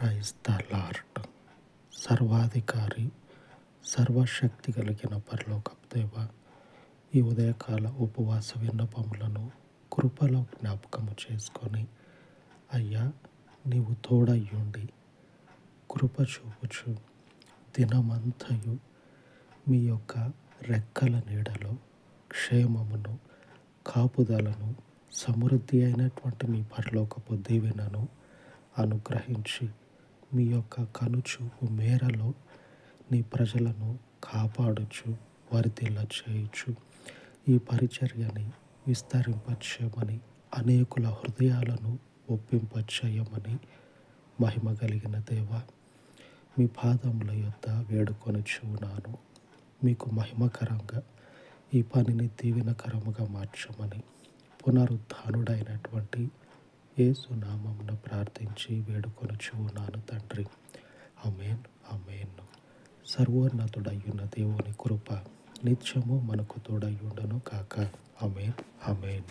Praise the lord. సర్వాధికారి, సర్వశక్తి కలిగిన పరలోకపు దేవ, ఈ ఉదయకాల ఉపవాస విన్నపములను కృపలో జ్ఞాపకము చేసుకొని, అయ్యా నీవు తోడయ్యుండి కృప చూపుచు దినమంతయు మీ యొక్క రెక్కల నీడలో క్షేమమును, కాపుదలను, సమృద్ధి అయినటువంటి మీ పరలోకపు దీవెనను అనుగ్రహించి, మీ యొక్క కనుచూపు మేరలో నీ ప్రజలను కాపాడుచు వర్ధిల్ల చేయుచు ఈ పరిచర్యని విస్తరింపచేయమని, అనేకుల హృదయాలను ఒప్పింపచేయమని మహిమ కలిగిన దేవ, మీ పాదముల యొద్ద వేడుకొనుచున్నాను. మీకు మహిమకరంగా ఈ పనిని దీవెనకరముగా మార్చమని పునరుద్ధానుడైనటువంటి యేసు నామమున ప్రార్థించి వేడుకొనుచున్నాను తండ్రి. ఆమేన్, ఆమేన్. సర్వోన్నతుడయ్యున్న దేవుని కృప నిత్యము మనకు తోడయ్యుండును కాక. ఆమేన్, ఆమేన్.